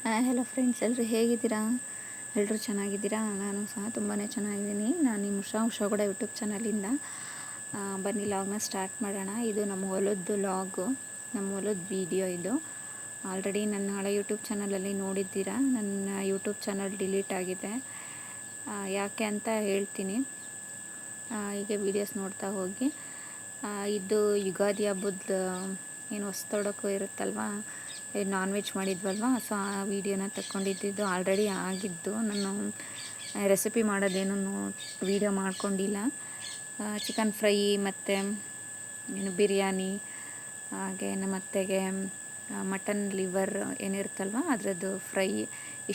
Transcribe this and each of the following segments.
Hello friends, ಎಲ್ಲರೂ ಹೇಗಿದ್ದೀರಾ? ಎಲ್ಲರೂ ಚೆನ್ನಾಗಿದ್ದೀರಾ? ನಾನು ಸಹ ತುಂಬಾ ಚೆನ್ನಾಗಿದ್ದೀನಿ. ನಾನು ನಿಮ್ಮ ಉಷಾ ಕೂಡ ಯೂಟ್ಯೂಬ್ ಚಾನಲಿಂದ ಬನ್ನಿ ಲಾಗ್ನ ಸ್ಟಾರ್ಟ್ ಮಾಡೋಣ. ಇದು ನಮ್ಮ ಹೊಲದ್ದು ಲಾಗು, ನಮ್ಮ ಹೊಲದ ವೀಡಿಯೋ ಇದು. ಆಲ್ರೆಡಿ ನನ್ನ ಹಳೆ ಯೂಟ್ಯೂಬ್ ಚಾನಲಲ್ಲಿ ನೋಡಿದ್ದೀರಾ. ನನ್ನ ಯೂಟ್ಯೂಬ್ ಚಾನಲ್ ಡಿಲೀಟ್ ಆಗಿದೆ, ಯಾಕೆ ಅಂತ ಹೇಳ್ತೀನಿ. ಹೀಗೆ ವೀಡಿಯೋಸ್ ನೋಡ್ತಾ ಹೋಗಿ. ಇದು ಯುಗಾದಿ ಹಬ್ಬದ ಏನು ಹೊಸ್ತೊಡಕು ಇರುತ್ತಲ್ವ, ನಾನ್ ವೆಜ್ ಮಾಡಿದ್ವಲ್ವ, ಸೊ ಆ ವಿಡಿಯೋನ ತಗೊಂಡಿದ್ದು ಆಲ್ರೆಡಿ ಆಗಿದ್ದು. ನಾನು ರೆಸಿಪಿ ಮಾಡೋದೇನು ವೀಡಿಯೋ ಮಾಡ್ಕೊಂಡಿಲ್ಲ. ಚಿಕನ್ ಫ್ರೈ ಮತ್ತು ಏನು ಬಿರಿಯಾನಿ, ಹಾಗೆ ನಮ್ಮ ಅತ್ತೆಗೆ ಮಟನ್ ಲಿವರ್ ಏನಿರುತ್ತಲ್ವ ಅದರದ್ದು ಫ್ರೈ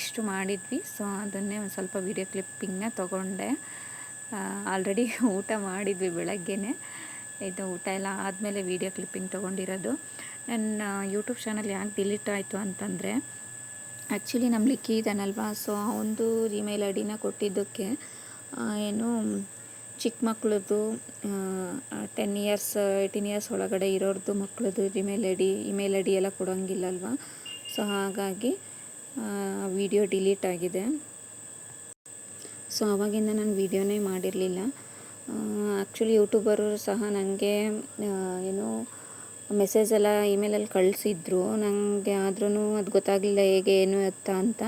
ಇಷ್ಟು ಮಾಡಿದ್ವಿ. ಸೊ ಅದನ್ನೇ ಒಂದು ಸ್ವಲ್ಪ ವೀಡಿಯೋ ಕ್ಲಿಪ್ಪಿಂಗ್ನ ತೊಗೊಂಡೆ. ಆಲ್ರೆಡಿ ಊಟ ಮಾಡಿದ್ವಿ ಬೆಳಗ್ಗೆನೇ. ಇದು ಊಟ ಎಲ್ಲ ಆದಮೇಲೆ ವೀಡಿಯೋ ಕ್ಲಿಪ್ಪಿಂಗ್ ತೊಗೊಂಡಿರೋದು. ನನ್ನ ಯೂಟ್ಯೂಬ್ ಚಾನಲ್ ಯಾಕೆ ಡಿಲೀಟ್ ಆಯಿತು ಅಂತಂದರೆ, ಆ್ಯಕ್ಚುಲಿ ನಮ್ಮ ಲಿಕ್ಕಿ ಇದ್ದಾನಲ್ವ, ಸೊ ಒಂದು ಇಮೇಲ್ ಐ ಡಿನ ಕೊಟ್ಟಿದ್ದಕ್ಕೆ ಏನು ಚಿಕ್ಕ ಮಕ್ಳದ್ದು 10 ಇಯರ್ಸ್ 18 ಇಯರ್ಸ್ ಒಳಗಡೆ ಇರೋರ್ದು ಮಕ್ಳದ್ದು ಇಮೇಲ್ ಐ ಡಿ ಎಲ್ಲ ಕೊಡೋಂಗಿಲ್ಲಲ್ವ. ಸೊ ಹಾಗಾಗಿ ವಿಡಿಯೋ ಡಿಲೀಟ್ ಆಗಿದೆ. ಸೊ ಆವಾಗಿಂದ ನಾನು ವೀಡಿಯೋನೇ ಮಾಡಿರಲಿಲ್ಲ. ಆ್ಯಕ್ಚುಲಿ ಯೂಟ್ಯೂಬರು ಸಹ ನನಗೆ ಏನು ಮೆಸೇಜ್ ಎಲ್ಲ ಇಮೇಲಲ್ಲಿ ಕಳಿಸಿದ್ರು ನನಗೆ, ಆದ್ರೂ ಅದು ಗೊತ್ತಾಗಲಿಲ್ಲ ಹೇಗೆ ಏನು ಎತ್ತ ಅಂತ.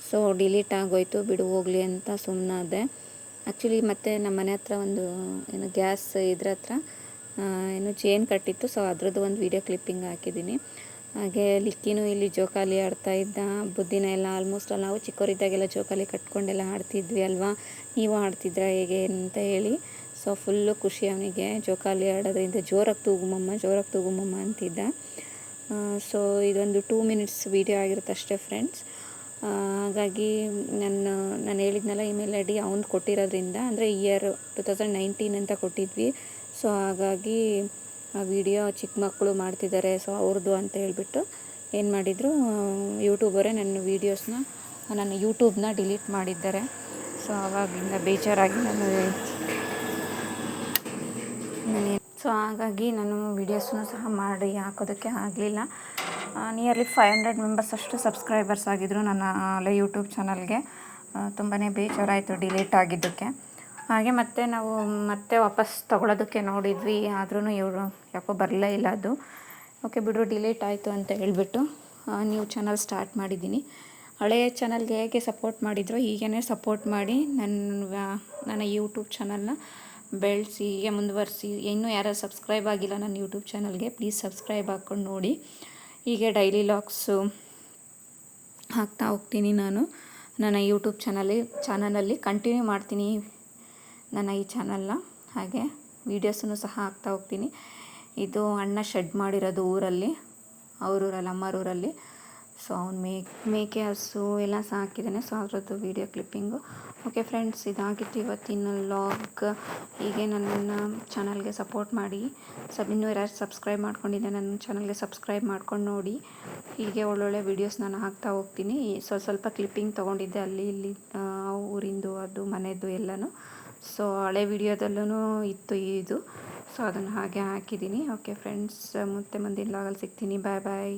ಸೊ ಡಿಲೀಟ್ ಆಗೋಯ್ತು, ಬಿಡು ಹೋಗಲಿ ಅಂತ ಸುಮ್ಮನಾದೆ. ಆ್ಯಕ್ಚುಲಿ ಮತ್ತೆ ನಮ್ಮ ಮನೆ ಹತ್ರ ಒಂದು ಏನು ಗ್ಯಾಸ್ ಇದ್ರ ಹತ್ರ ಏನು ಚೇನ್ ಕಟ್ಟಿತ್ತು. ಸೊ ಅದರದ್ದು ಒಂದು ವೀಡಿಯೋ ಕ್ಲಿಪ್ಪಿಂಗ್ ಹಾಕಿದ್ದೀನಿ. ಹಾಗೆ ಲಿಕ್ಕಿನೂ ಇಲ್ಲಿ ಜೋಕಾಲಿ ಆಡ್ತಾ ಇದ್ದ. ಬುದ್ಧಿನ ಎಲ್ಲ ಆಲ್ಮೋಸ್ಟ್ ನಾವು ಚಿಕ್ಕವರಿದ್ದಾಗೆಲ್ಲ ಜೋಕಾಲಿ ಕಟ್ಕೊಂಡೆಲ್ಲ ಆಡ್ತಿದ್ವಿ ಅಲ್ವಾ. ನೀವು ಆಡ್ತಿದ್ರಾ ಹೇಗೆ ಅಂತ ಹೇಳಿ. ಸೊ ಫುಲ್ಲು ಖುಷಿ ಅವನಿಗೆ ಜೋಕಾಲಿ ಆಡೋದ್ರಿಂದ. ಜೋರಾಗಿ ತೂಗುಮಮ್ಮ ಅಂತಿದ್ದ. ಸೊ ಇದೊಂದು 2 ಮಿನಿಟ್ಸ್ ವೀಡಿಯೋ ಆಗಿರುತ್ತೆ ಅಷ್ಟೇ ಫ್ರೆಂಡ್ಸ್. ಹಾಗಾಗಿ ನಾನು ಹೇಳಿದ್ನಲ್ಲ ಇಮೇಲ್ ಐ ಡಿ ಅವ್ನು ಕೊಟ್ಟಿರೋದ್ರಿಂದ, ಅಂದರೆ ಇಯರ್ 2019 ಅಂತ ಕೊಟ್ಟಿದ್ವಿ. ಸೊ ಹಾಗಾಗಿ ಆ ವಿಡಿಯೋ ಚಿಕ್ಕ ಮಕ್ಕಳು ಮಾಡ್ತಿದ್ದಾರೆ, ಸೊ ಅವ್ರದ್ದು ಅಂತ ಹೇಳ್ಬಿಟ್ಟು ಏನು ಮಾಡಿದರು, ಯೂಟ್ಯೂಬರೇ ನನ್ನ ಯೂಟ್ಯೂಬ್ನ ಡಿಲೀಟ್ ಮಾಡಿದ್ದಾರೆ. ಸೊ ಆವಾಗಿಂದ ಬೇಜಾರಾಗಿ ಸೊ ಹಾಗಾಗಿ ನಾನು ವೀಡಿಯೋಸ್ನೂ ಸಹ ಮಾಡಿ ಹಾಕೋದಕ್ಕೆ ಆಗಲಿಲ್ಲ. ನಿಯರ್ಲಿ 500 ಮೆಂಬರ್ಸ್ ಅಷ್ಟು ಸಬ್ಸ್ಕ್ರೈಬರ್ಸ್ ಆಗಿದ್ದರು ನನ್ನ ಹಳೆ ಯೂಟ್ಯೂಬ್ ಚಾನಲ್ಗೆ. ತುಂಬಾ ಬೇಜಾರಾಯಿತು ಡಿಲೀಟ್ ಆಗಿದ್ದಕ್ಕೆ. ಹಾಗೆ ನಾವು ಮತ್ತೆ ವಾಪಸ್ ತೊಗೊಳೋದಕ್ಕೆ ನೋಡಿದ್ವಿ, ಆದ್ರೂ ಇವರು ಯಾಕೋ ಬರಲೇ ಇಲ್ಲ ಅದು. ಓಕೆ ಬಿಡು, ಡಿಲೀಟ್ ಆಯಿತು ಅಂತ ಹೇಳ್ಬಿಟ್ಟು ನ್ಯೂ ಚಾನಲ್ ಸ್ಟಾರ್ಟ್ ಮಾಡಿದ್ದೀನಿ. ಹಳೆಯ ಚಾನಲ್ಗೆ ಹೇಗೆ ಸಪೋರ್ಟ್ ಮಾಡಿದ್ರು ಹೀಗೇ ಸಪೋರ್ಟ್ ಮಾಡಿ ನನ್ನ ಯೂಟ್ಯೂಬ್ ಚಾನಲ್ನ ಬೆಳೆಸಿ, ಹೀಗೆ ಮುಂದುವರಿಸಿ. ಇನ್ನೂ ಯಾರು ಸಬ್ಸ್ಕ್ರೈಬ್ ಆಗಿಲ್ಲ ನನ್ನ ಯೂಟ್ಯೂಬ್ ಚಾನಲ್ಗೆ, ಪ್ಲೀಸ್ ಸಬ್ಸ್ಕ್ರೈಬ್ ಹಾಕ್ಕೊಂಡು ನೋಡಿ. ಹೀಗೆ ಡೈಲಿ ಲಾಗ್ಸು ಹಾಕ್ತಾ ಹೋಗ್ತೀನಿ. ನಾನು ನನ್ನ ಯೂಟ್ಯೂಬ್ ಚಾನಲಲ್ಲಿ ಕಂಟಿನ್ಯೂ ಮಾಡ್ತೀನಿ ನನ್ನ ಈ ಚಾನಲ್ನ. ಹಾಗೆ ವೀಡಿಯೋಸನ್ನು ಸಹ ಹಾಕ್ತಾ ಹೋಗ್ತೀನಿ. ಇದು ಅಣ್ಣ ಶೆಡ್ ಮಾಡಿರೋದು ಊರಲ್ಲಿ, ಅವರೂರಲ್ಲಿ ಅಮ್ಮರೂರಲ್ಲಿ. ಸೊ ಅವ್ನು ಮೇಕೆ ಹಸು ಎಲ್ಲ ಸಾಕಿದ್ದಾನೆ. ಸೊ ಅದರದ್ದು ವೀಡಿಯೋ ಕ್ಲಿಪ್ಪಿಂಗು. ಓಕೆ ಫ್ರೆಂಡ್ಸ್, ಇದಾಗಿತ್ತು ಇವತ್ತಿನ ಲಾಗ್. ಹೀಗೆ ನನ್ನ ಚಾನಲ್ಗೆ ಸಪೋರ್ಟ್ ಮಾಡಿ. ಇನ್ನೂ ಯಾರು ಸಬ್ಸ್ಕ್ರೈಬ್ ಮಾಡ್ಕೊಂಡಿದ್ದೆ ನನ್ನ ಚಾನಲ್ಗೆ ಸಬ್ಸ್ಕ್ರೈಬ್ ಮಾಡ್ಕೊಂಡು ನೋಡಿ. ಹೀಗೆ ಒಳ್ಳೊಳ್ಳೆ ವೀಡಿಯೋಸ್ ನಾನು ಹಾಕ್ತಾ ಹೋಗ್ತೀನಿ. ಸ್ವಲ್ಪ ಕ್ಲಿಪ್ಪಿಂಗ್ ತೊಗೊಂಡಿದ್ದೆ ಅಲ್ಲಿ ಇಲ್ಲಿ ಊರಿಂದು, ಅದು ಮನೆಯದು ಎಲ್ಲನೂ. ಸೊ ಹಳೆ ವೀಡಿಯೋದಲ್ಲೂ ಇತ್ತು ಇದು. ಸೊ ಅದನ್ನು ಹಾಗೆ ಹಾಕಿದ್ದೀನಿ. ಓಕೆ ಫ್ರೆಂಡ್ಸ್, ಮತ್ತೆ ಮುಂದಿನ ಲಾಗಲ್ಲಿ ಸಿಗ್ತೀನಿ. ಬಾಯ್ ಬಾಯ್.